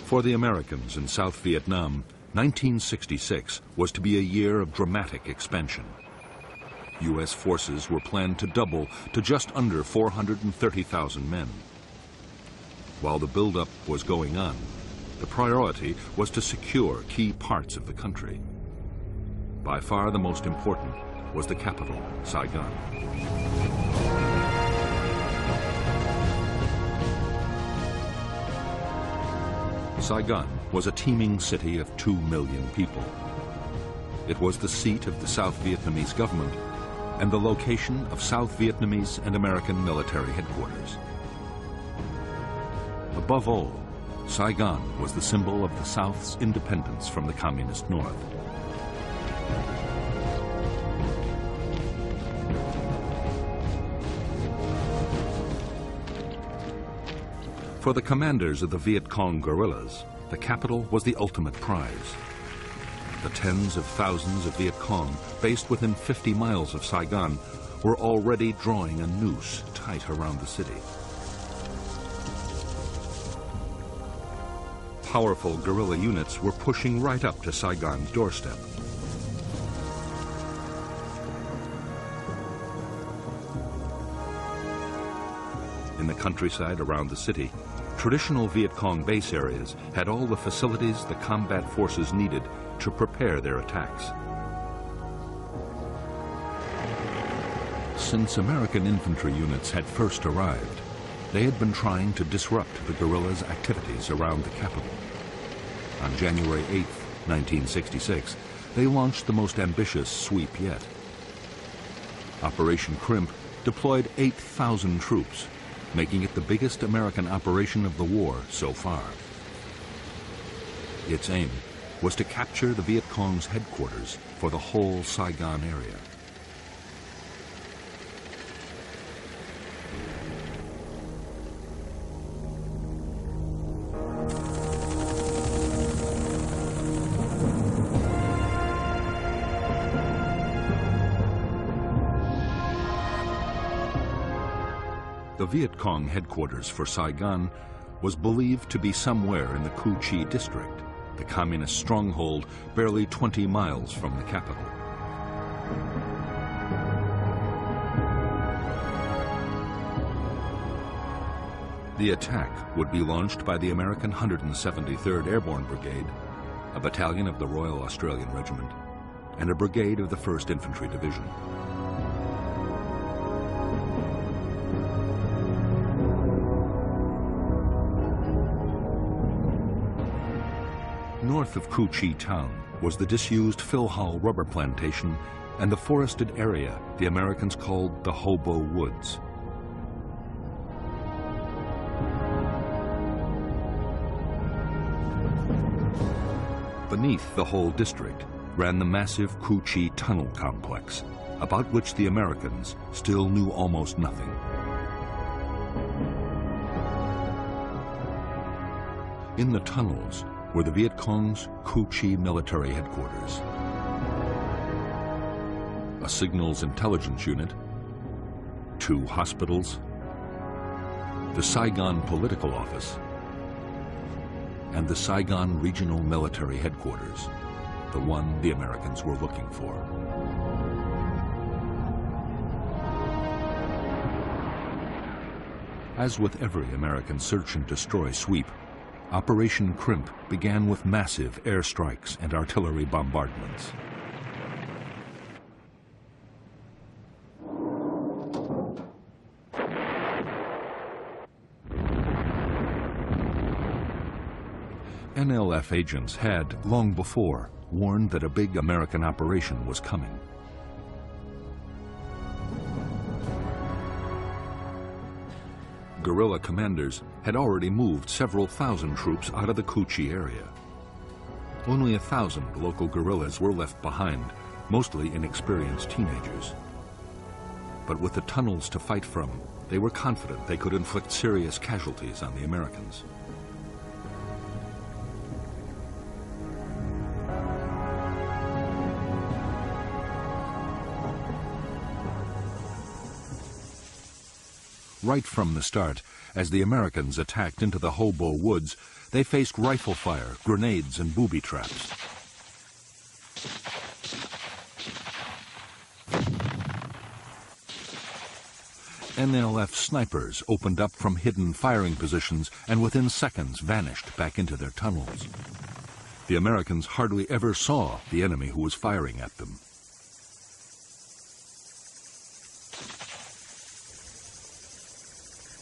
For the Americans in South Vietnam, 1966 was to be a year of dramatic expansion. U.S. forces were planned to double to just under 430,000 men. While the buildup was going on, the priority was to secure key parts of the country. By far the most important was the capital, Saigon. Saigon was a teeming city of 2 million people. It was the seat of the South Vietnamese government and the location of South Vietnamese and American military headquarters. Above all, Saigon was the symbol of the South's independence from the Communist North. For the commanders of the Viet Cong guerrillas, the capital was the ultimate prize. The tens of thousands of Viet Cong based within 50 miles of Saigon were already drawing a noose tight around the city. Powerful guerrilla units were pushing right up to Saigon's doorstep. In the countryside around the city, traditional Viet Cong base areas had all the facilities the combat forces needed to prepare their attacks. Since American infantry units had first arrived, they had been trying to disrupt the guerrillas' activities around the capital. On January 8, 1966, they launched the most ambitious sweep yet. Operation Crimp deployed 8,000 troops, making it the biggest American operation of the war so far. Its aim was to capture the Viet Cong's headquarters for the whole Saigon area. The Viet Cong headquarters for Saigon was believed to be somewhere in the Cu Chi district, the communist stronghold barely 20 miles from the capital. The attack would be launched by the American 173rd Airborne Brigade, a battalion of the Royal Australian Regiment, and a brigade of the 1st Infantry Division. North of Cu Chi town was the disused Philhall rubber plantation and the forested area the Americans called the Hobo Woods. Beneath the whole district ran the massive Cu Chi tunnel complex, about which the Americans still knew almost nothing. In the tunnels were the Viet Cong's Cu Chi military headquarters, a signals intelligence unit, 2 hospitals, the Saigon political office, and the Saigon regional military headquarters, the one the Americans were looking for. As with every American search and destroy sweep, Operation Crimp began with massive airstrikes and artillery bombardments. NLF agents had, long before, warned that a big American operation was coming. Guerrilla commanders had already moved several thousand troops out of the Cu Chi area. Only 1,000 local guerrillas were left behind, mostly inexperienced teenagers. But with the tunnels to fight from, they were confident they could inflict serious casualties on the Americans. Right from the start, as the Americans attacked into the hobo woods, they faced rifle fire, grenades, and booby traps. NLF snipers opened up from hidden firing positions and within seconds vanished back into their tunnels. The Americans hardly ever saw the enemy who was firing at them.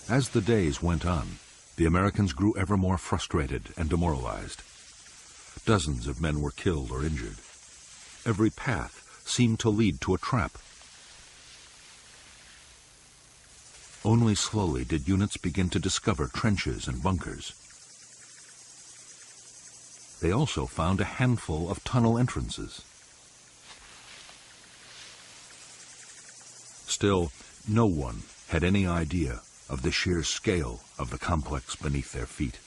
As the days went on, the Americans grew ever more frustrated and demoralized. Dozens of men were killed or injured. Every path seemed to lead to a trap. Only slowly did units begin to discover trenches and bunkers. They also found a handful of tunnel entrances. Still, no one had any idea of the sheer scale of the complex beneath their feet.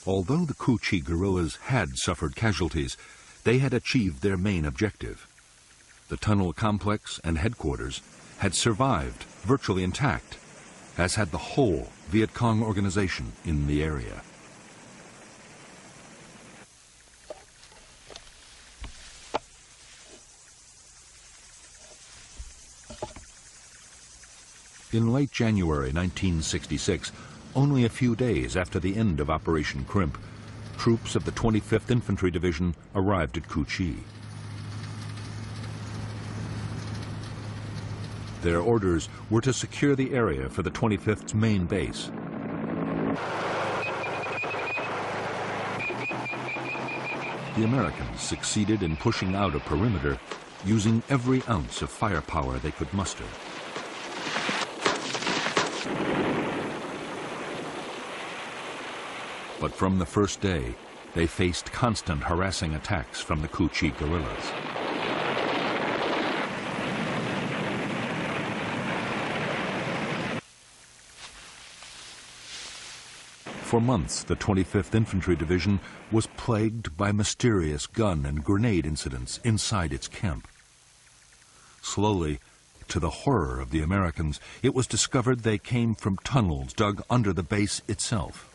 Although the Cu-Chi guerrillas had suffered casualties, they had achieved their main objective. The tunnel complex and headquarters had survived virtually intact, as had the whole Viet Cong organization in the area. In late January 1966, only a few days after the end of Operation Crimp, troops of the 25th Infantry Division arrived at Cu-Chi. Their orders were to secure the area for the 25th's main base. The Americans succeeded in pushing out a perimeter using every ounce of firepower they could muster. But from the first day, they faced constant harassing attacks from the Cu-Chi guerrillas. For months, the 25th Infantry Division was plagued by mysterious gun and grenade incidents inside its camp. Slowly, to the horror of the Americans, it was discovered they came from tunnels dug under the base itself.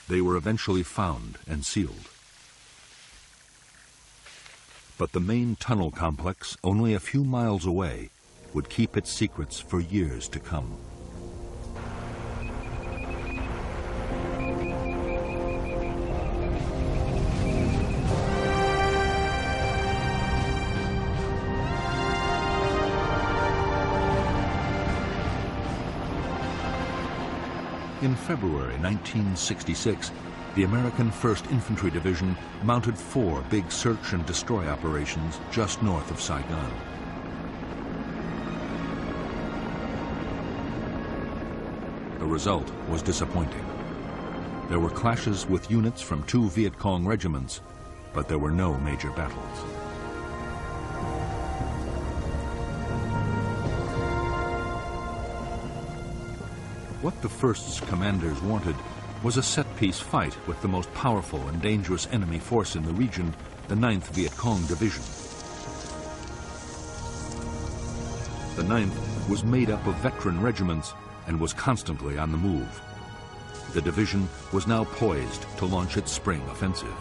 They were eventually found and sealed. But the main tunnel complex, only a few miles away, would keep its secrets for years to come. In February 1966, the American 1st Infantry Division mounted 4 big search and destroy operations just north of Saigon. The result was disappointing. There were clashes with units from 2 Viet Cong regiments, but there were no major battles. What the 1st's commanders wanted was a set-piece fight with the most powerful and dangerous enemy force in the region, the 9th Viet Cong Division. The 9th was made up of veteran regiments and was constantly on the move. The division was now poised to launch its spring offensive.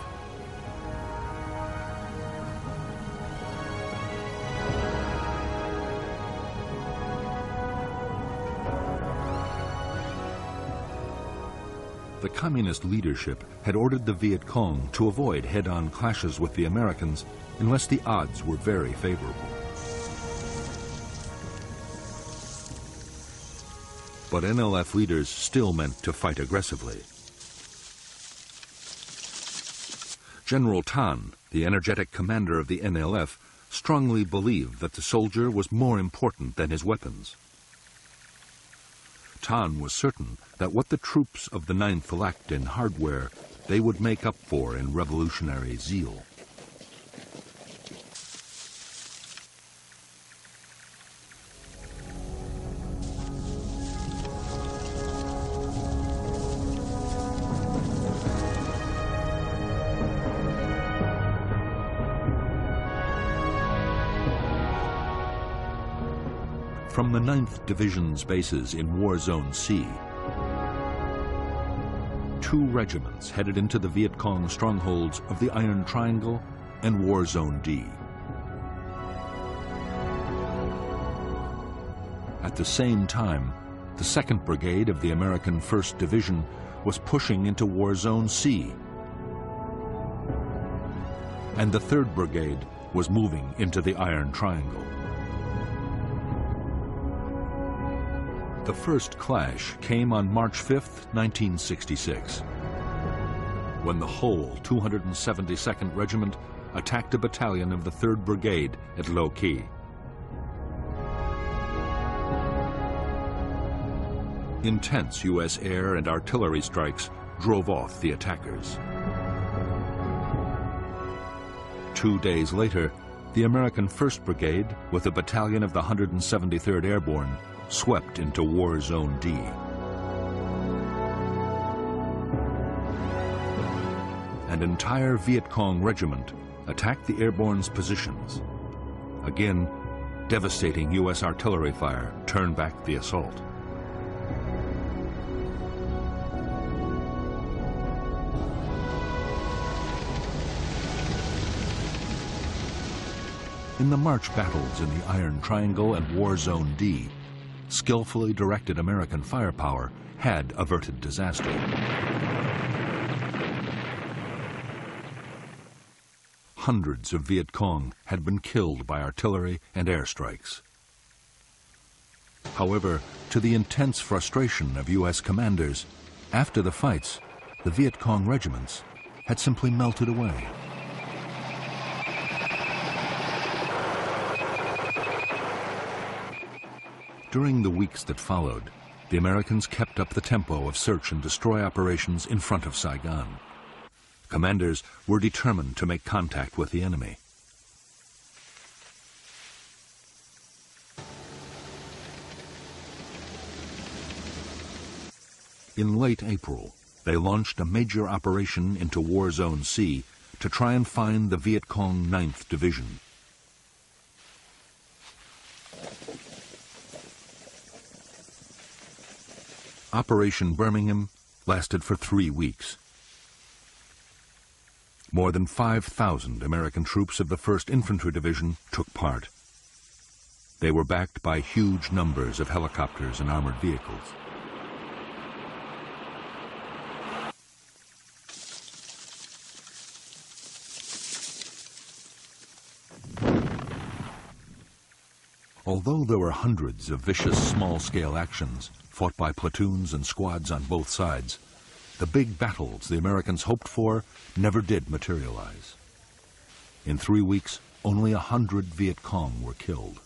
The communist leadership had ordered the Viet Cong to avoid head-on clashes with the Americans unless the odds were very favorable. But NLF leaders still meant to fight aggressively. General Tan, the energetic commander of the NLF, strongly believed that the soldier was more important than his weapons. Tan was certain that what the troops of the 9th lacked in hardware, they would make up for in revolutionary zeal. From the 9th Division's bases in War Zone C, 2 regiments headed into the Viet Cong strongholds of the Iron Triangle and War Zone D. At the same time, the 2nd Brigade of the American 1st Division was pushing into War Zone C, and the 3rd Brigade was moving into the Iron Triangle. The first clash came on March 5, 1966, when the whole 272nd Regiment attacked a battalion of the 3rd Brigade at Lo Qui. Intense U.S. air and artillery strikes drove off the attackers. 2 days later, the American 1st Brigade, with a battalion of the 173rd Airborne, swept into War Zone D. An entire Viet Cong regiment attacked the airborne's positions. Again, devastating U.S. artillery fire turned back the assault. In the March battles in the Iron Triangle and War Zone D, skillfully directed American firepower had averted disaster. Hundreds of Viet Cong had been killed by artillery and airstrikes. However, to the intense frustration of U.S. commanders, after the fights, the Viet Cong regiments had simply melted away. During the weeks that followed, the Americans kept up the tempo of search and destroy operations in front of Saigon. Commanders were determined to make contact with the enemy. In late April, they launched a major operation into War Zone C to try and find the Viet Cong 9th Division. Operation Birmingham lasted for 3 weeks. More than 5,000 American troops of the 1st Infantry Division took part. They were backed by huge numbers of helicopters and armored vehicles. Although there were hundreds of vicious small-scale actions fought by platoons and squads on both sides, the big battles the Americans hoped for never did materialize. In 3 weeks, only 100 Viet Cong were killed.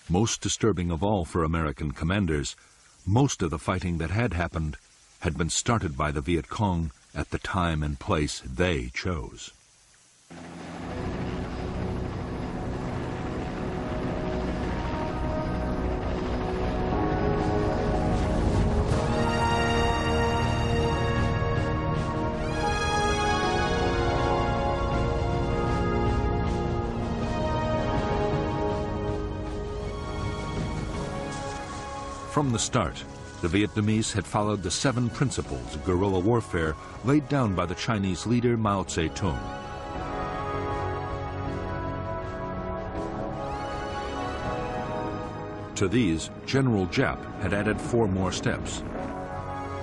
Most disturbing of all for American commanders, most of the fighting that had happened had been started by the Viet Cong at the time and place they chose. From the start, the Vietnamese had followed the 7 principles of guerrilla warfare laid down by the Chinese leader Mao Zedong. To these, General Giap had added 4 more steps.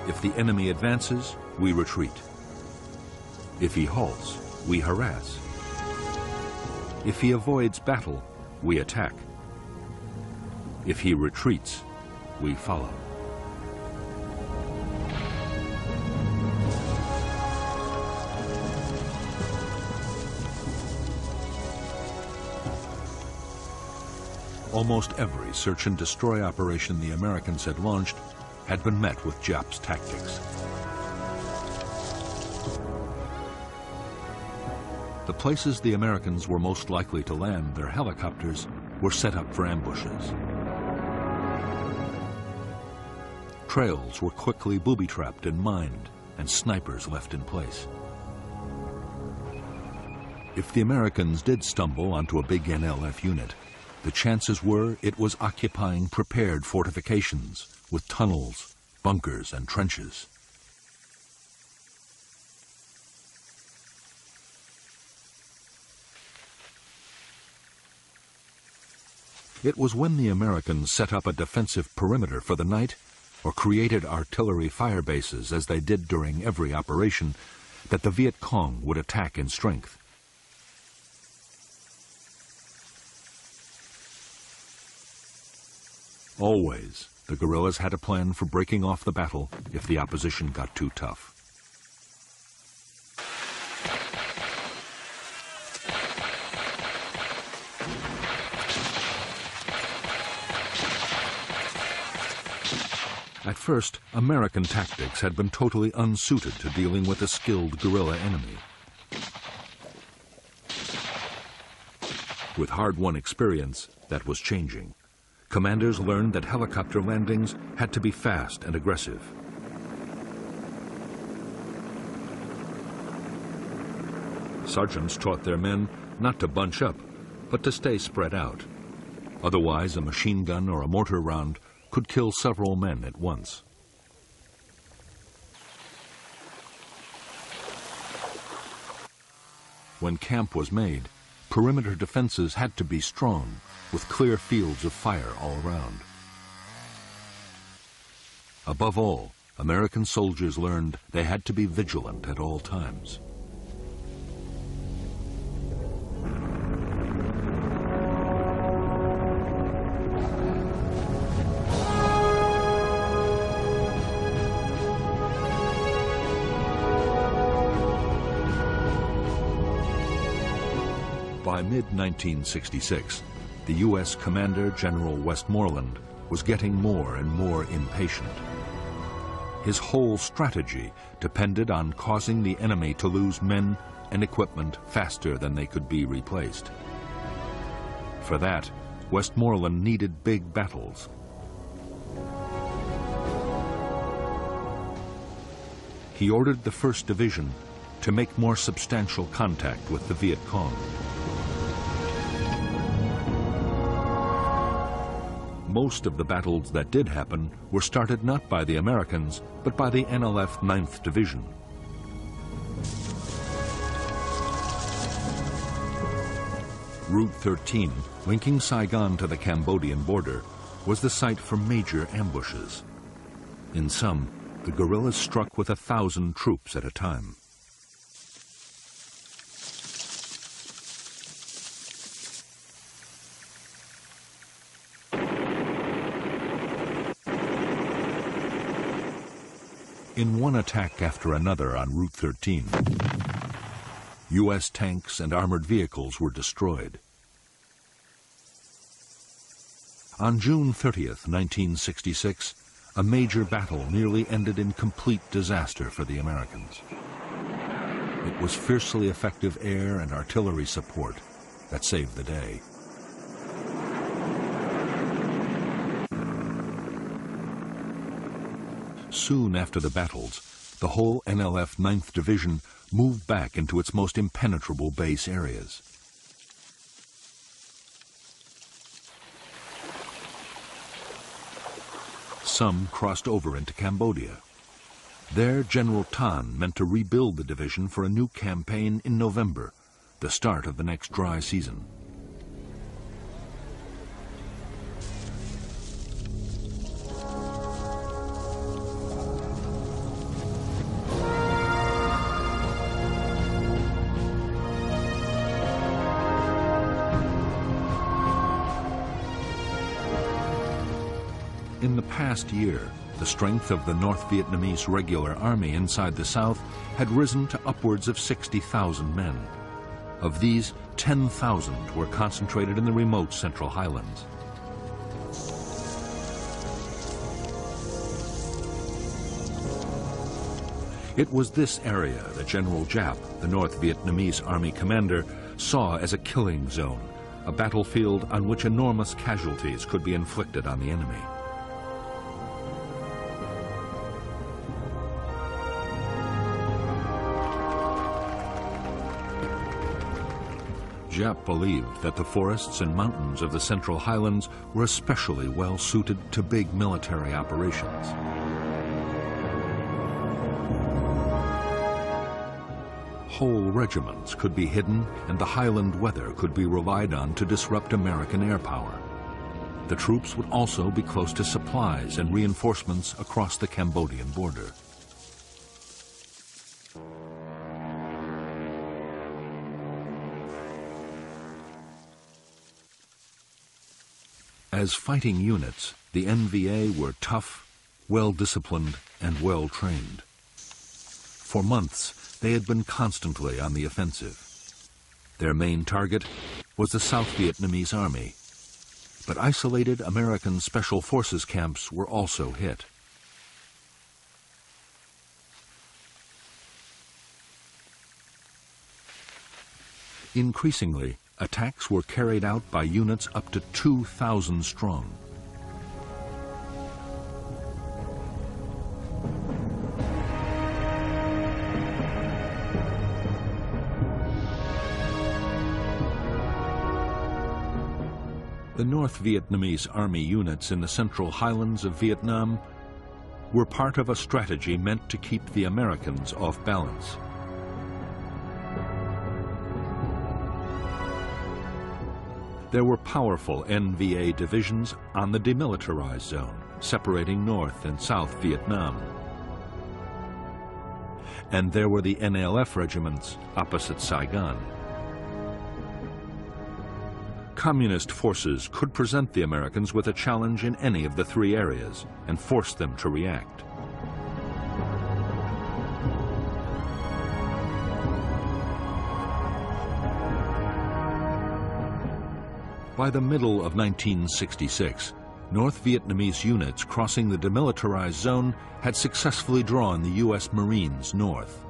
If the enemy advances, we retreat. If he halts, we harass. If he avoids battle, we attack. If he retreats, we follow. Almost every search and destroy operation the Americans had launched had been met with Giap's tactics. The places the Americans were most likely to land their helicopters were set up for ambushes. Trails were quickly booby-trapped and mined, and snipers left in place. If the Americans did stumble onto a big NLF unit, the chances were it was occupying prepared fortifications with tunnels, bunkers, and trenches. It was when the Americans set up a defensive perimeter for the night or created artillery fire bases, as they did during every operation, that the Viet Cong would attack in strength. Always, the guerrillas had a plan for breaking off the battle if the opposition got too tough. At first, American tactics had been totally unsuited to dealing with a skilled guerrilla enemy. With hard-won experience, that was changing. Commanders learned that helicopter landings had to be fast and aggressive. Sergeants taught their men not to bunch up, but to stay spread out. Otherwise, a machine gun or a mortar round could kill several men at once. When camp was made, perimeter defenses had to be strong, with clear fields of fire all around. Above all, American soldiers learned they had to be vigilant at all times. By mid-1966, the U.S. Commander General Westmoreland was getting more and more impatient. His whole strategy depended on causing the enemy to lose men and equipment faster than they could be replaced. For that, Westmoreland needed big battles. He ordered the 1st Division to make more substantial contact with the Viet Cong. Most of the battles that did happen were started not by the Americans, but by the NLF 9th Division. Route 13, linking Saigon to the Cambodian border, was the site for major ambushes. In some, the guerrillas struck with 1,000 troops at a time. In one attack after another on Route 13, U.S. tanks and armored vehicles were destroyed. On June 30th, 1966, a major battle nearly ended in complete disaster for the Americans. It was fiercely effective air and artillery support that saved the day. Soon after the battles, the whole NLF 9th Division moved back into its most impenetrable base areas. Some crossed over into Cambodia. There, General Tan meant to rebuild the division for a new campaign in November, the start of the next dry season. In the past year, the strength of the North Vietnamese regular army inside the South had risen to upwards of 60,000 men. Of these, 10,000 were concentrated in the remote Central Highlands. It was this area that General Giap, the North Vietnamese army commander, saw as a killing zone, a battlefield on which enormous casualties could be inflicted on the enemy. Jap believed that the forests and mountains of the Central Highlands were especially well suited to big military operations. Whole regiments could be hidden, and the highland weather could be relied on to disrupt American air power. The troops would also be close to supplies and reinforcements across the Cambodian border. As fighting units, the NVA were tough, well-disciplined, and well-trained. For months, they had been constantly on the offensive. Their main target was the South Vietnamese Army, but isolated American Special Forces camps were also hit. Increasingly, attacks were carried out by units up to 2,000 strong. The North Vietnamese Army units in the Central Highlands of Vietnam were part of a strategy meant to keep the Americans off balance. There were powerful NVA divisions on the demilitarized zone, separating North and South Vietnam. And there were the NLF regiments opposite Saigon. Communist forces could present the Americans with a challenge in any of the three areas and force them to react. By the middle of 1966, North Vietnamese units crossing the demilitarized zone had successfully drawn the U.S. Marines north.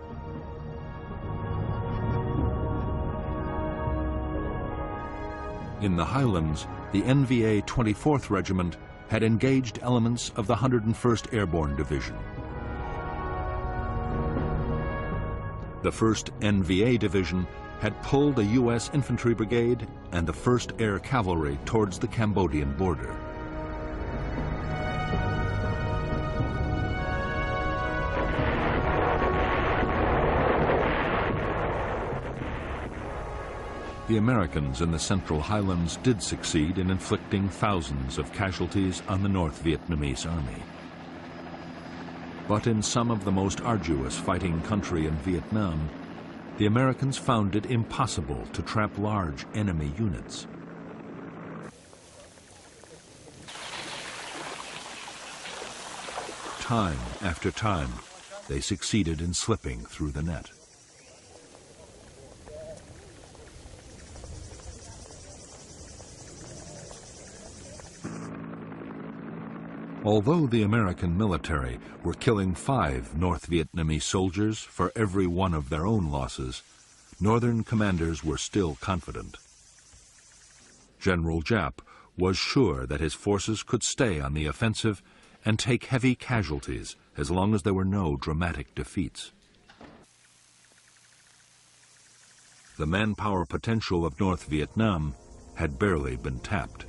In the Highlands, the NVA 24th Regiment had engaged elements of the 101st Airborne Division. The 1st NVA Division had pulled a U.S. infantry brigade and the 1st Air Cavalry towards the Cambodian border. The Americans in the Central Highlands did succeed in inflicting thousands of casualties on the North Vietnamese Army. But in some of the most arduous fighting country in Vietnam, the Americans found it impossible to trap large enemy units. Time after time, they succeeded in slipping through the net. Although the American military were killing 5 North Vietnamese soldiers for every one of their own losses, Northern commanders were still confident. General Jap was sure that his forces could stay on the offensive and take heavy casualties as long as there were no dramatic defeats. The manpower potential of North Vietnam had barely been tapped.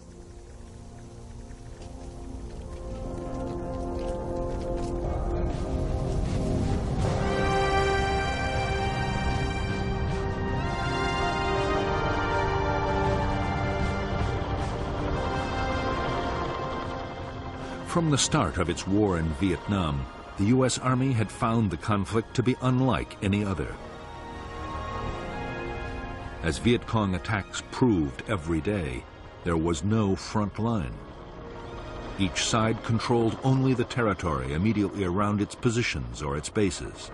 From the start of its war in Vietnam, the U.S. Army had found the conflict to be unlike any other. As Viet Cong attacks proved every day, there was no front line. Each side controlled only the territory immediately around its positions or its bases.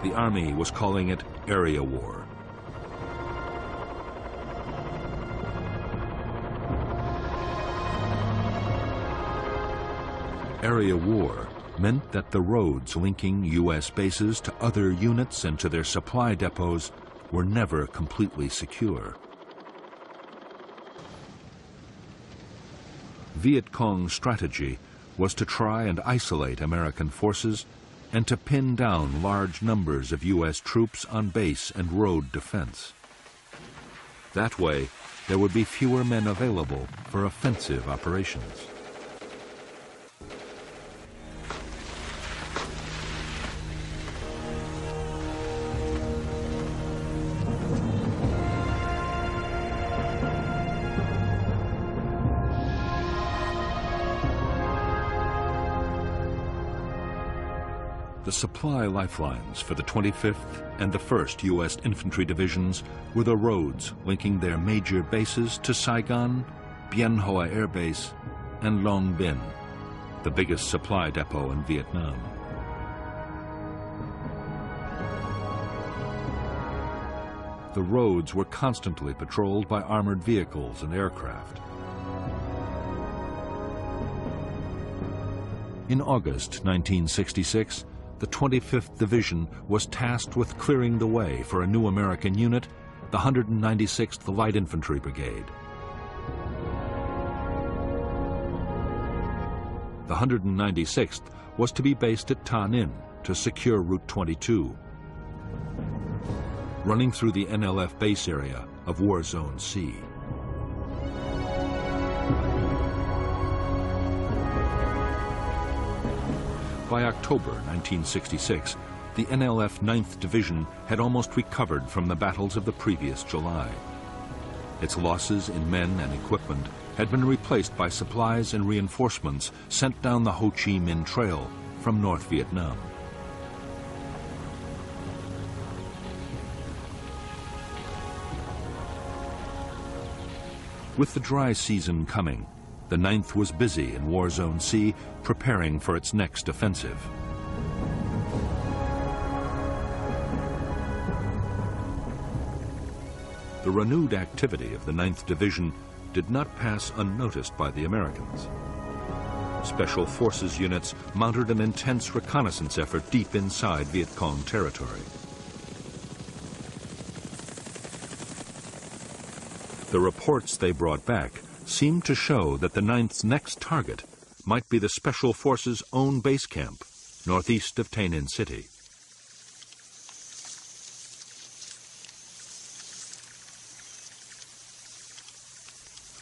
The Army was calling it area war. Area war meant that the roads linking U.S. bases to other units and to their supply depots were never completely secure. Viet Cong's strategy was to try and isolate American forces and to pin down large numbers of U.S. troops on base and road defense. That way, there would be fewer men available for offensive operations. The supply lifelines for the 25th and the 1st U.S. Infantry Divisions were the roads linking their major bases to Saigon, Bien Hoa Air Base, and Long Binh, the biggest supply depot in Vietnam. The roads were constantly patrolled by armored vehicles and aircraft. In August 1966, the 25th Division was tasked with clearing the way for a new American unit, the 196th Light Infantry Brigade. The 196th was to be based at Ta Ninh to secure Route 22, running through the NLF base area of War Zone C. By October 1966, the NLF 9th Division had almost recovered from the battles of the previous July. Its losses in men and equipment had been replaced by supplies and reinforcements sent down the Ho Chi Minh Trail from North Vietnam. With the dry season coming, the 9th was busy in War Zone C, preparing for its next offensive. The renewed activity of the 9th Division did not pass unnoticed by the Americans. Special Forces units mounted an intense reconnaissance effort deep inside Viet Cong territory. The reports they brought back seemed to show that the 9th's next target might be the Special Forces' own base camp, northeast of Tay Ninh City.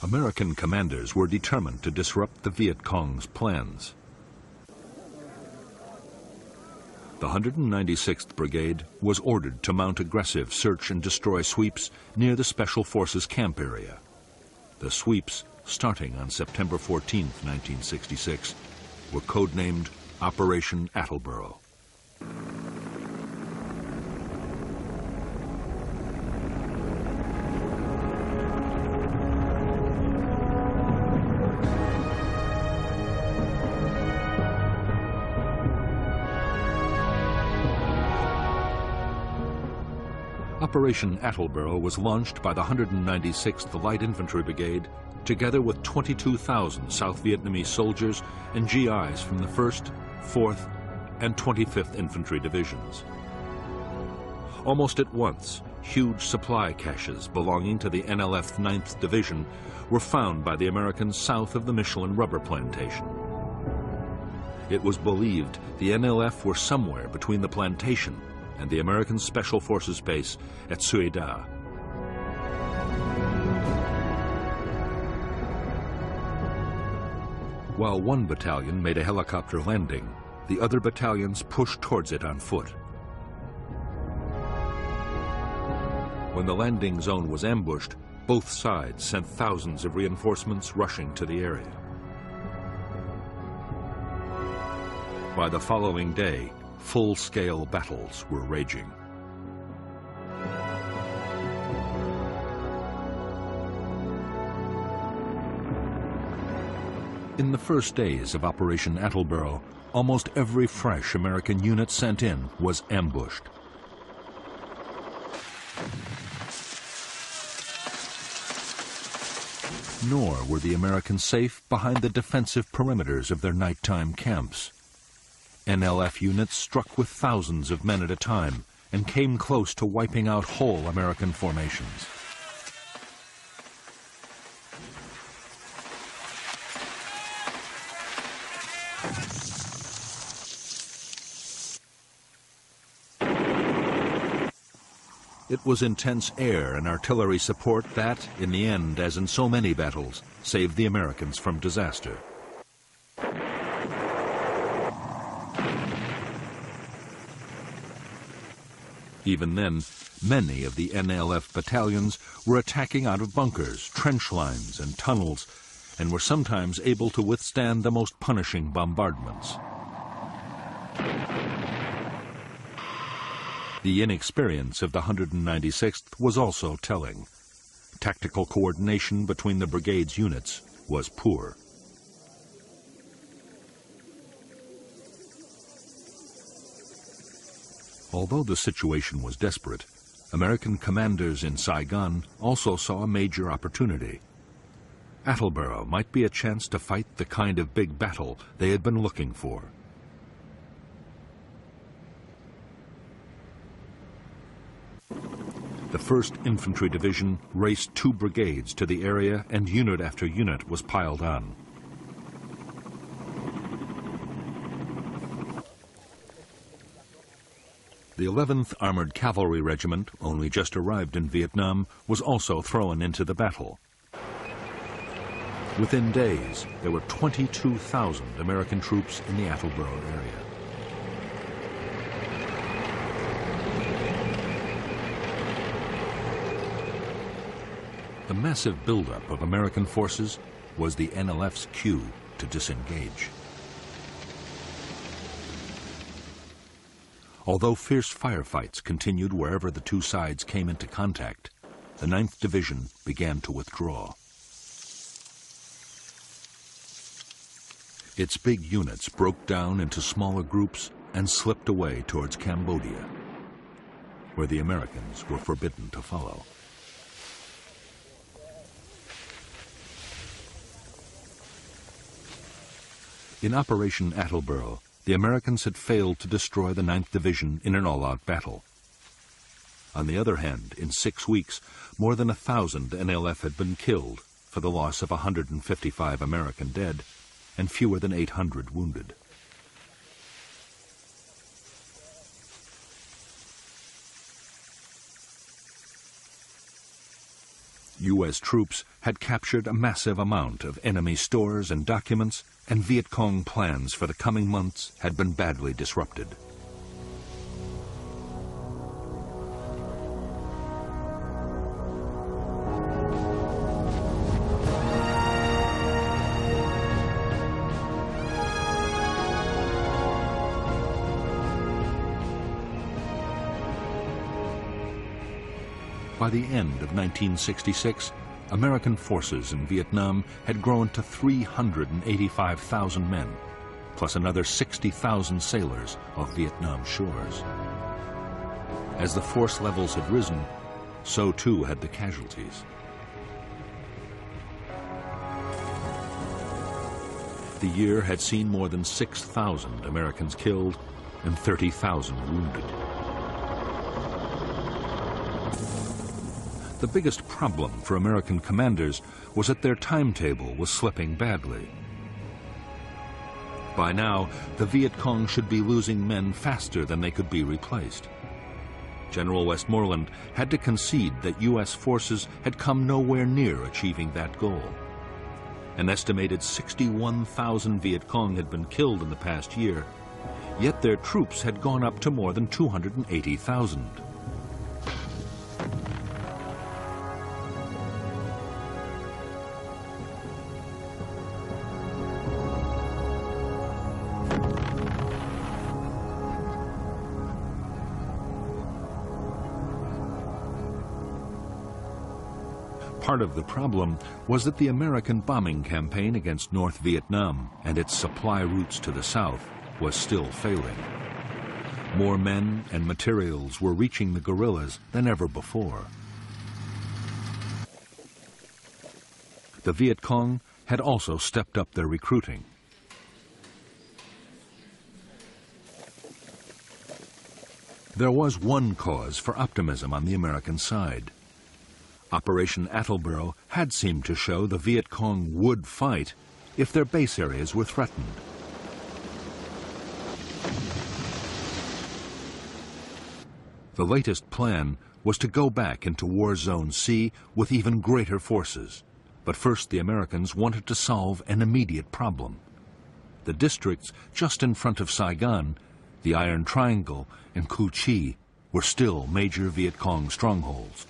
American commanders were determined to disrupt the Viet Cong's plans. The 196th Brigade was ordered to mount aggressive search and destroy sweeps near the Special Forces camp area. The sweeps, starting on September 14, 1966, were codenamed Operation Attleboro. Operation Attleboro was launched by the 196th Light Infantry Brigade together with 22,000 South Vietnamese soldiers and GIs from the 1st, 4th, and 25th Infantry Divisions. Almost at once, huge supply caches belonging to the NLF 9th Division were found by the Americans south of the Michelin rubber plantation. It was believed the NLF were somewhere between the plantation and the American Special Forces base at Suy Da. While one battalion made a helicopter landing, the other battalions pushed towards it on foot. When the landing zone was ambushed, both sides sent thousands of reinforcements rushing to the area. By the following day, full-scale battles were raging. In the first days of Operation Attleboro, almost every fresh American unit sent in was ambushed. Nor were the Americans safe behind the defensive perimeters of their nighttime camps. NLF units struck with thousands of men at a time and came close to wiping out whole American formations. It was intense air and artillery support that, in the end, as in so many battles, saved the Americans from disaster. Even then, many of the NLF battalions were attacking out of bunkers, trench lines, and tunnels, and were sometimes able to withstand the most punishing bombardments. The inexperience of the 196th was also telling. Tactical coordination between the brigade's units was poor. Although the situation was desperate, American commanders in Saigon also saw a major opportunity. Attleboro might be a chance to fight the kind of big battle they had been looking for. The 1st Infantry Division raced 2 brigades to the area, and unit after unit was piled on. The 11th Armored Cavalry Regiment, only just arrived in Vietnam, was also thrown into the battle. Within days, there were 22,000 American troops in the Attleboro area. The massive buildup of American forces was the NLF's cue to disengage. Although fierce firefights continued wherever the two sides came into contact, the 9th Division began to withdraw. Its big units broke down into smaller groups and slipped away towards Cambodia, where the Americans were forbidden to follow. In Operation Attleboro, the Americans had failed to destroy the 9th Division in an all-out battle. On the other hand, in 6 weeks, more than 1,000 NLF had been killed, for the loss of 155 American dead and fewer than 800 wounded. U.S. troops had captured a massive amount of enemy stores and documents, and Viet Cong plans for the coming months had been badly disrupted. By the end of 1966, American forces in Vietnam had grown to 385,000 men, plus another 60,000 sailors off Vietnam shores. As the force levels had risen, so too had the casualties. The year had seen more than 6,000 Americans killed and 30,000 wounded. The biggest problem for American commanders was that their timetable was slipping badly. By now, the Viet Cong should be losing men faster than they could be replaced. General Westmoreland had to concede that U.S. forces had come nowhere near achieving that goal. An estimated 61,000 Viet Cong had been killed in the past year, yet their troops had gone up to more than 280,000. Part of the problem was that the American bombing campaign against North Vietnam and its supply routes to the south was still failing. More men and materials were reaching the guerrillas than ever before. The Viet Cong had also stepped up their recruiting. There was one cause for optimism on the American side. Operation Attleboro had seemed to show the Viet Cong would fight if their base areas were threatened. The latest plan was to go back into War Zone C with even greater forces. But first the Americans wanted to solve an immediate problem. The districts just in front of Saigon, the Iron Triangle and Cu Chi, were still major Viet Cong strongholds.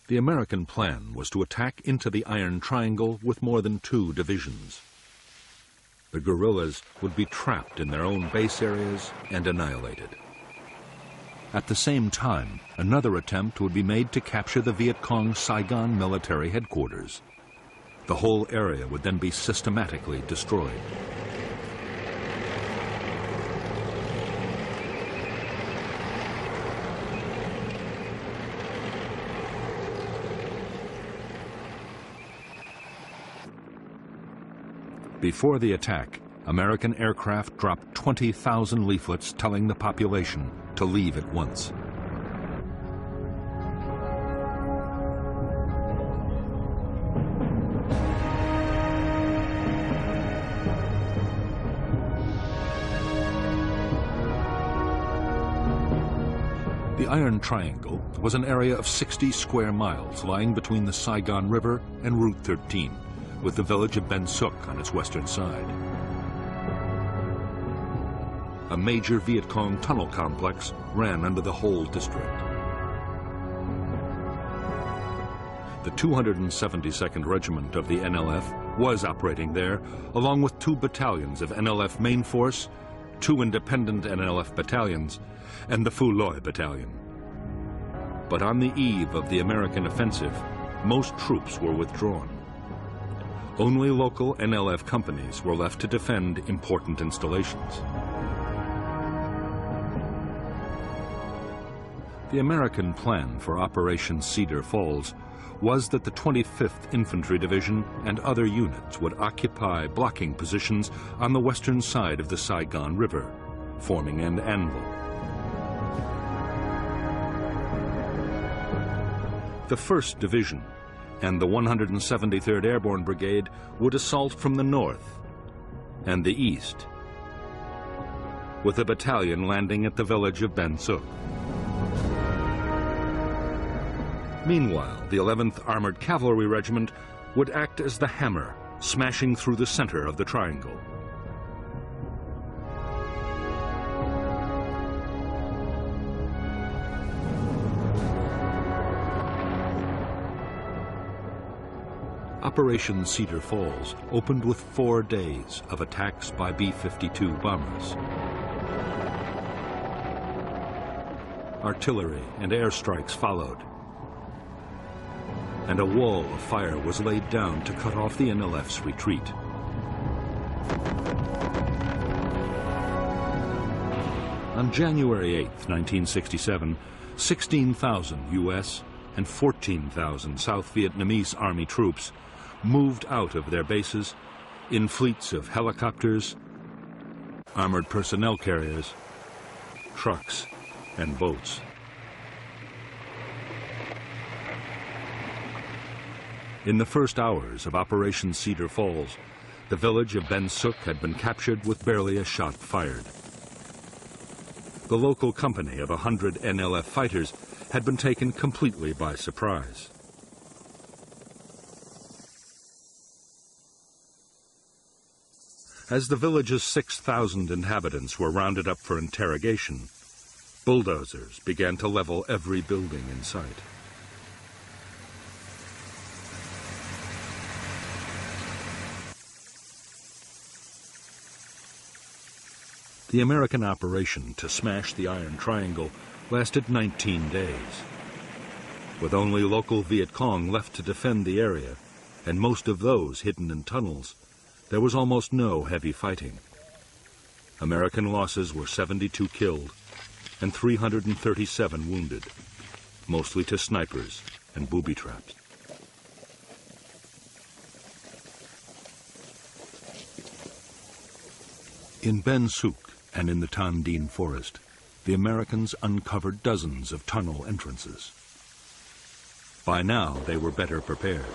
The American plan was to attack into the Iron Triangle with more than 2 divisions. The guerrillas would be trapped in their own base areas and annihilated. At the same time, another attempt would be made to capture the Viet Cong Saigon military headquarters. The whole area would then be systematically destroyed. Before the attack, American aircraft dropped 20,000 leaflets telling the population to leave at once. The Iron Triangle was an area of 60 square miles lying between the Saigon River and Route 13, with the village of Ben Suc on its western side. A major Viet Cong tunnel complex ran under the whole district. The 272nd Regiment of the NLF was operating there, along with 2 battalions of NLF Main Force, 2 independent NLF battalions, and the Phu Loi Battalion. But on the eve of the American offensive, most troops were withdrawn. Only local NLF companies were left to defend important installations. The American plan for Operation Cedar Falls was that the 25th Infantry Division and other units would occupy blocking positions on the western side of the Saigon River, forming an anvil. The 1st Division and the 173rd Airborne Brigade would assault from the north and the east, with a battalion landing at the village of Ben Suc. Meanwhile, the 11th Armored Cavalry Regiment would act as the hammer, smashing through the center of the triangle. Operation Cedar Falls opened with 4 days of attacks by B-52 bombers. Artillery and airstrikes followed, and a wall of fire was laid down to cut off the NLF's retreat. On January 8, 1967, 16,000 U.S. and 14,000 South Vietnamese Army troops moved out of their bases in fleets of helicopters, armored personnel carriers, trucks, and boats. In the first hours of Operation Cedar Falls, the village of Ben Suc had been captured with barely a shot fired. The local company of 100 NLF fighters had been taken completely by surprise. As the village's 6,000 inhabitants were rounded up for interrogation, bulldozers began to level every building in sight. The American operation to smash the Iron Triangle lasted 19 days. With only local Viet Cong left to defend the area, and most of those hidden in tunnels, there was almost no heavy fighting. American losses were 72 killed and 337 wounded, mostly to snipers and booby traps. In Ben Suc and in the Tan Dien forest, the Americans uncovered dozens of tunnel entrances. By now, they were better prepared.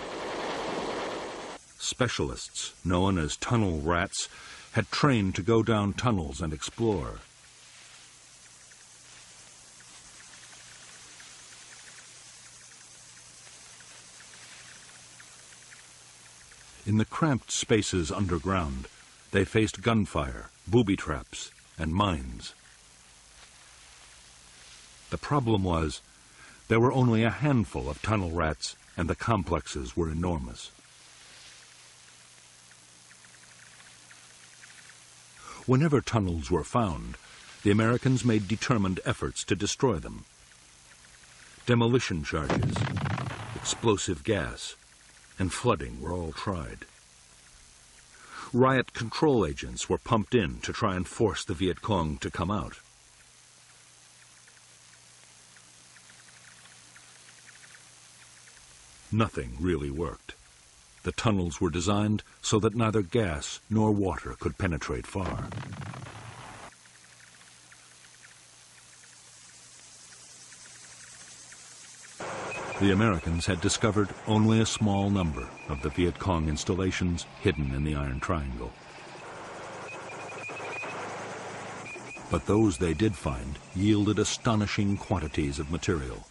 Specialists, known as tunnel rats, had trained to go down tunnels and explore. In the cramped spaces underground, they faced gunfire, booby traps, and mines. The problem was, there were only a handful of tunnel rats, and the complexes were enormous. Whenever tunnels were found, the Americans made determined efforts to destroy them. Demolition charges, explosive gas, and flooding were all tried. Riot control agents were pumped in to try and force the Viet Cong to come out. Nothing really worked. The tunnels were designed so that neither gas nor water could penetrate far. The Americans had discovered only a small number of the Viet Cong installations hidden in the Iron Triangle. But those they did find yielded astonishing quantities of material.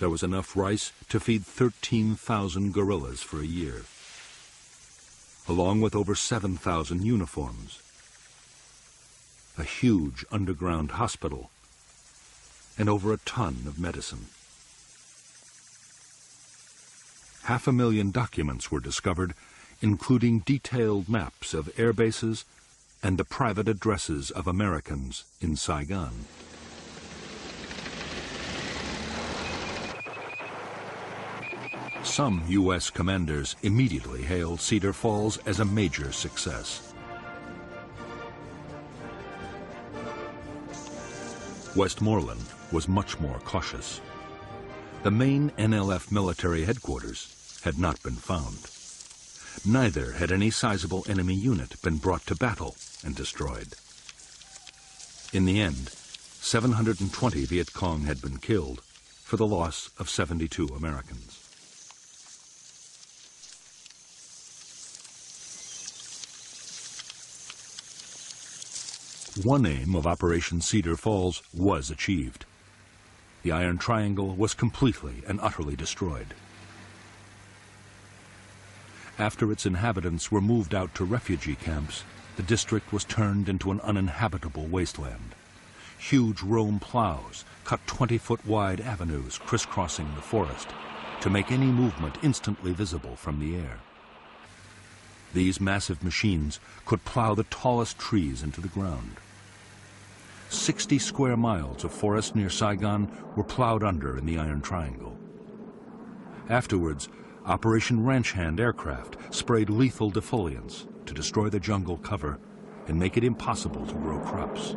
There was enough rice to feed 13,000 guerrillas for a year, along with over 7,000 uniforms, a huge underground hospital, and over a ton of medicine. 500,000 documents were discovered, including detailed maps of air bases and the private addresses of Americans in Saigon. Some U.S. commanders immediately hailed Cedar Falls as a major success. Westmoreland was much more cautious. The main NLF military headquarters had not been found. Neither had any sizable enemy unit been brought to battle and destroyed. In the end, 720 Viet Cong had been killed for the loss of 72 Americans. One aim of Operation Cedar Falls was achieved. The Iron Triangle was completely and utterly destroyed. After its inhabitants were moved out to refugee camps, the district was turned into an uninhabitable wasteland. Huge Rome plows cut 20-foot wide avenues crisscrossing the forest to make any movement instantly visible from the air. These massive machines could plow the tallest trees into the ground. 60 square miles of forest near Saigon were plowed under in the Iron Triangle. Afterwards, Operation Ranch Hand aircraft sprayed lethal defoliants to destroy the jungle cover and make it impossible to grow crops.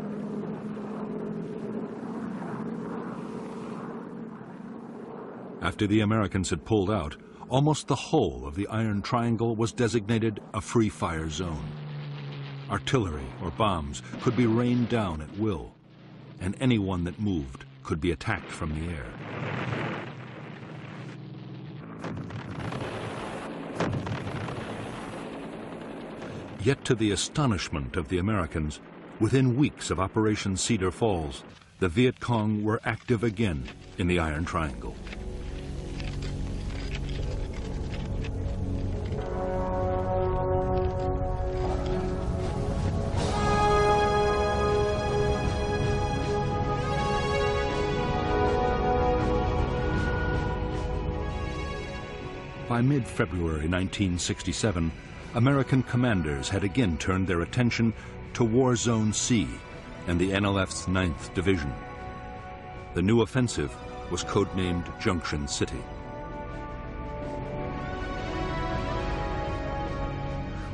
After the Americans had pulled out, almost the whole of the Iron Triangle was designated a free fire zone. Artillery or bombs could be rained down at will, and anyone that moved could be attacked from the air. Yet to the astonishment of the Americans, within weeks of Operation Cedar Falls, the Viet Cong were active again in the Iron Triangle. By mid-February 1967, American commanders had again turned their attention to War Zone C and the NLF's 9th Division. The new offensive was codenamed Junction City.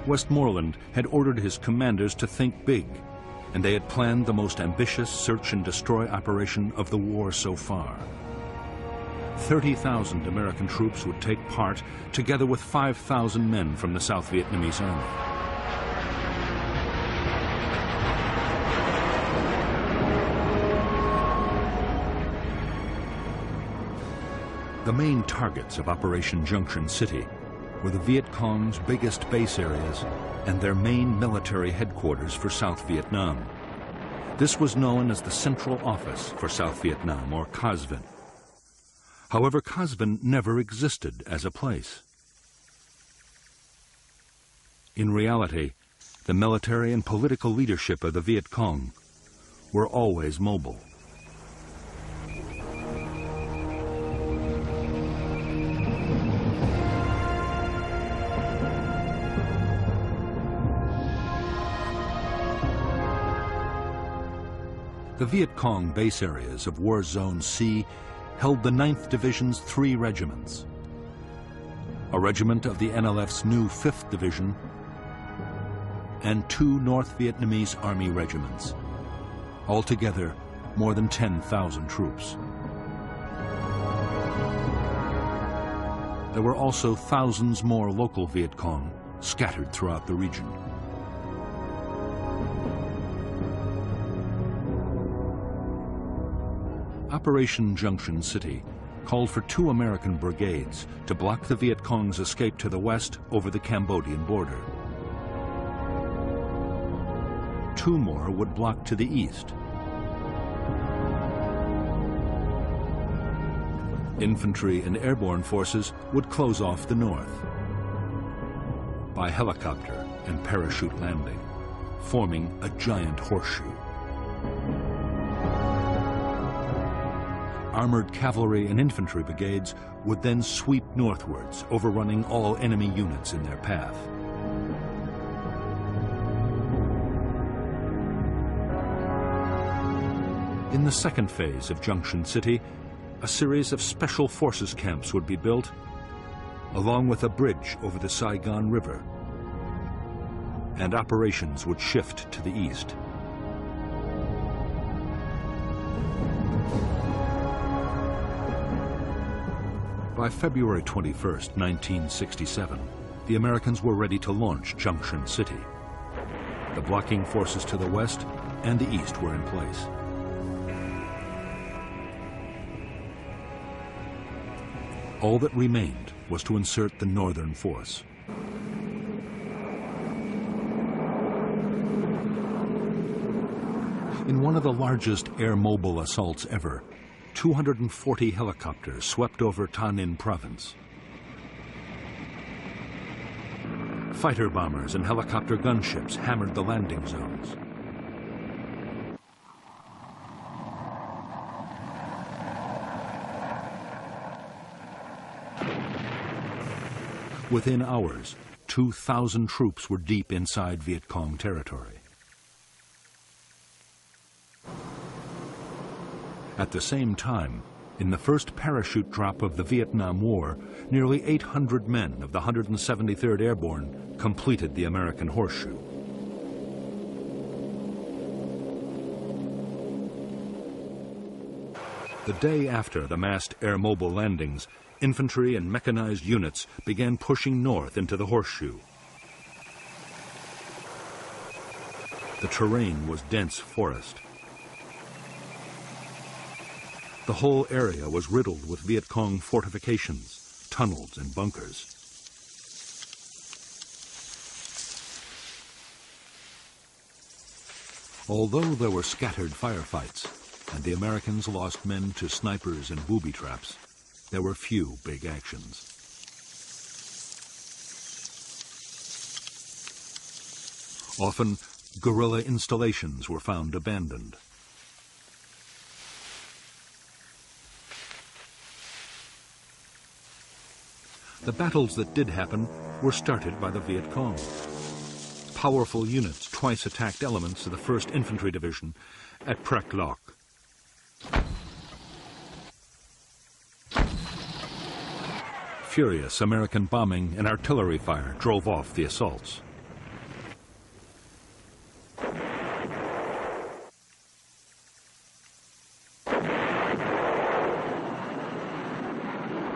Westmoreland had ordered his commanders to think big, and they had planned the most ambitious search and destroy operation of the war so far. 30,000 American troops would take part, together with 5,000 men from the South Vietnamese Army. The main targets of Operation Junction City were the Viet Cong's biggest base areas and their main military headquarters for South Vietnam. This was known as the Central Office for South Vietnam, or Cas Vinh. However, Cas Vinh never existed as a place. In reality, the military and political leadership of the Viet Cong were always mobile. The Viet Cong base areas of War Zone C held the 9th Division's 3 regiments, a regiment of the NLF's new 5th Division, and 2 North Vietnamese Army regiments, altogether more than 10,000 troops. There were also thousands more local Viet Cong scattered throughout the region. Operation Junction City called for 2 American brigades to block the Viet Cong's escape to the west over the Cambodian border. 2 more would block to the east. Infantry and airborne forces would close off the north by helicopter and parachute landing, forming a giant horseshoe. Armored cavalry and infantry brigades would then sweep northwards, overrunning all enemy units in their path. In the second phase of Junction City, a series of special forces camps would be built, along with a bridge over the Saigon River, and operations would shift to the east. By February 21st, 1967, the Americans were ready to launch Junction City. The blocking forces to the west and the east were in place. All that remained was to insert the northern force. In one of the largest air-mobile assaults ever, 240 helicopters swept over Thanh Ninh province. Fighter bombers and helicopter gunships hammered the landing zones. Within hours, 2,000 troops were deep inside Viet Cong territory. At the same time, in the first parachute drop of the Vietnam War, nearly 800 men of the 173rd Airborne completed the American Horseshoe. The day after the massed air-mobile landings, infantry and mechanized units began pushing north into the Horseshoe. The terrain was dense forest. The whole area was riddled with Viet Cong fortifications, tunnels, and bunkers. Although there were scattered firefights, and the Americans lost men to snipers and booby traps, there were few big actions. Often, guerrilla installations were found abandoned. The battles that did happen were started by the Viet Cong. Powerful units twice attacked elements of the 1st Infantry Division at Prek Lok. Furious American bombing and artillery fire drove off the assaults.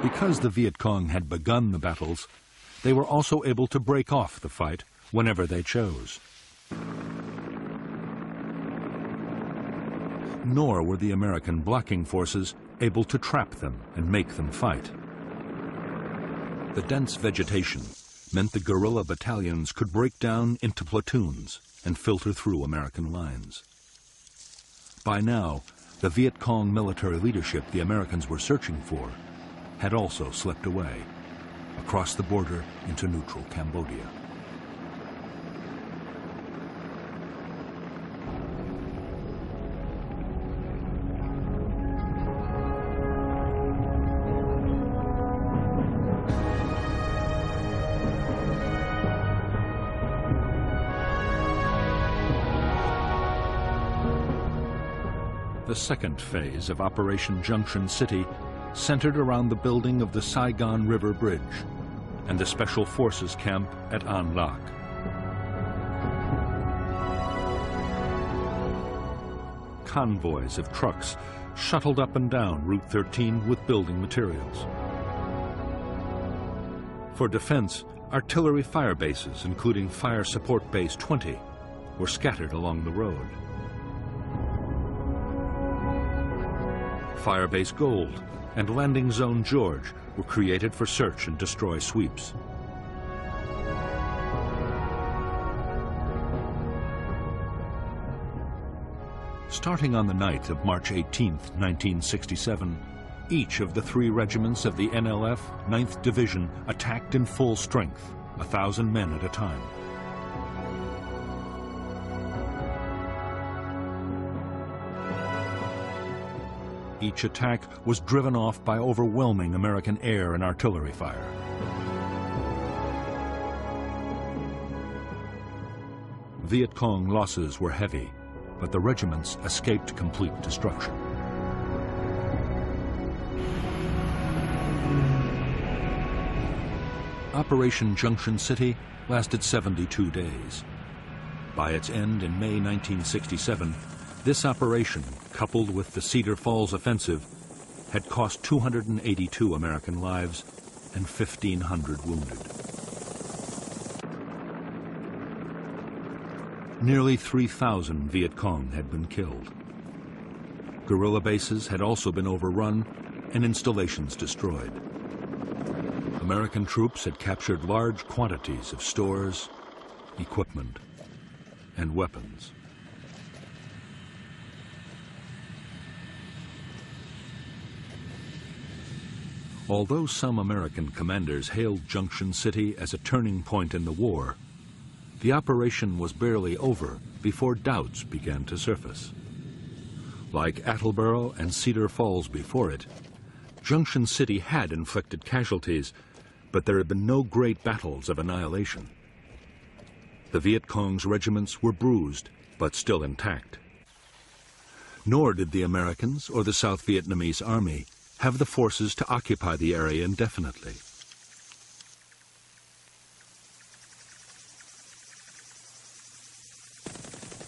Because the Viet Cong had begun the battles, they were also able to break off the fight whenever they chose. Nor were the American blocking forces able to trap them and make them fight. The dense vegetation meant the guerrilla battalions could break down into platoons and filter through American lines. By now, the Viet Cong military leadership the Americans were searching for had also slipped away, across the border into neutral Cambodia. The second phase of Operation Junction City centered around the building of the Saigon River Bridge and the Special Forces camp at An Lac. Convoys of trucks shuttled up and down Route 13 with building materials. For defense, artillery fire bases, including Fire Support Base 20, were scattered along the road. Firebase Gold and Landing Zone George were created for search and destroy sweeps. Starting on the night of March 18, 1967, each of the 3 regiments of the NLF 9th Division attacked in full strength, 1,000 men at a time. Each attack was driven off by overwhelming American air and artillery fire. Viet Cong losses were heavy, but the regiments escaped complete destruction. Operation Junction City lasted 72 days. By its end in May 1967, this operation, coupled with the Cedar Falls offensive, had cost 282 American lives and 1,500 wounded. Nearly 3,000 Viet Cong had been killed. Guerrilla bases had also been overrun and installations destroyed. American troops had captured large quantities of stores, equipment, and weapons. Although some American commanders hailed Junction City as a turning point in the war, the operation was barely over before doubts began to surface. Like Attleboro and Cedar Falls before it, Junction City had inflicted casualties, but there had been no great battles of annihilation. The Viet Cong's regiments were bruised, but still intact. Nor did the Americans or the South Vietnamese Army have the forces to occupy the area indefinitely.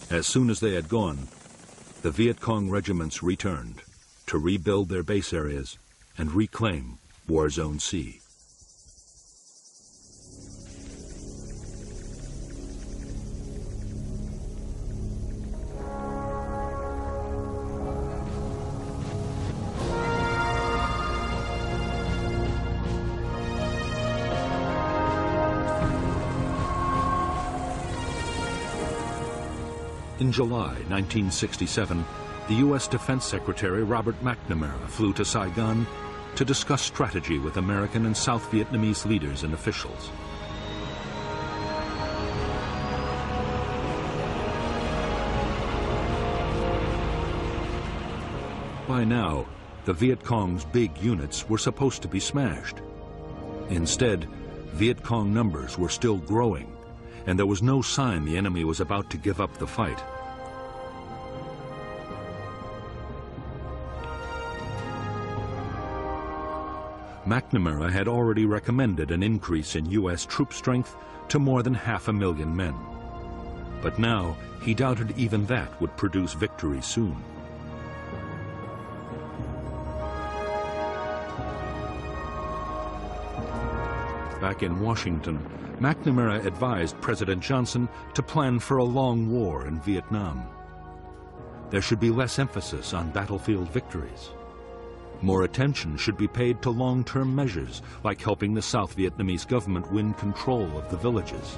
As soon as they had gone, the Viet Cong regiments returned to rebuild their base areas and reclaim War Zone C. In July 1967, the U.S. Defense Secretary Robert McNamara flew to Saigon to discuss strategy with American and South Vietnamese leaders and officials. By now, the Viet Cong's big units were supposed to be smashed. Instead, Viet Cong numbers were still growing, and there was no sign the enemy was about to give up the fight. McNamara had already recommended an increase in U.S. troop strength to more than 500,000 men. But now, he doubted even that would produce victory soon. Back in Washington, McNamara advised President Johnson to plan for a long war in Vietnam. There should be less emphasis on battlefield victories. More attention should be paid to long-term measures, like helping the South Vietnamese government win control of the villages.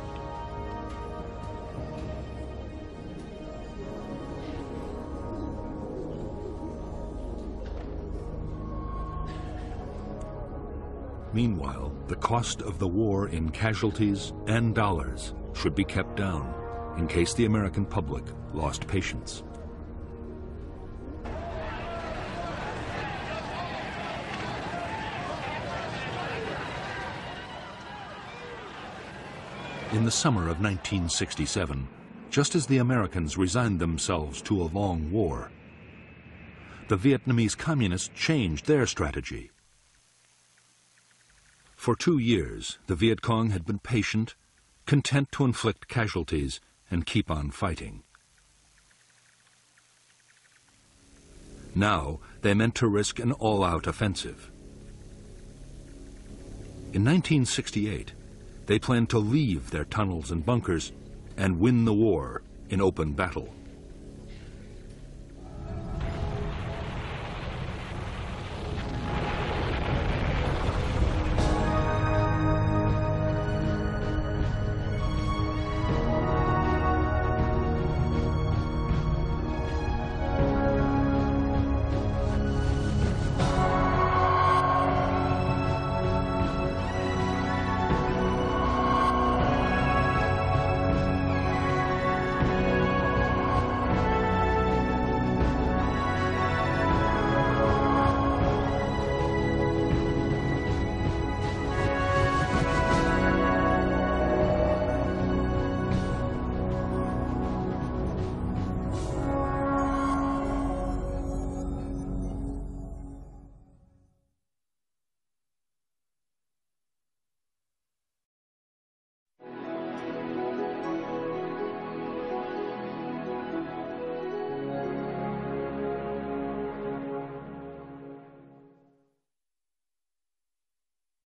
Meanwhile, the cost of the war in casualties and dollars should be kept down in case the American public lost patience. In the summer of 1967, just as the Americans resigned themselves to a long war, the Vietnamese communists changed their strategy. For 2 years, the Viet Cong had been patient, content to inflict casualties and keep on fighting. Now, they meant to risk an all-out offensive. In 1968, they planned to leave their tunnels and bunkers and win the war in open battle.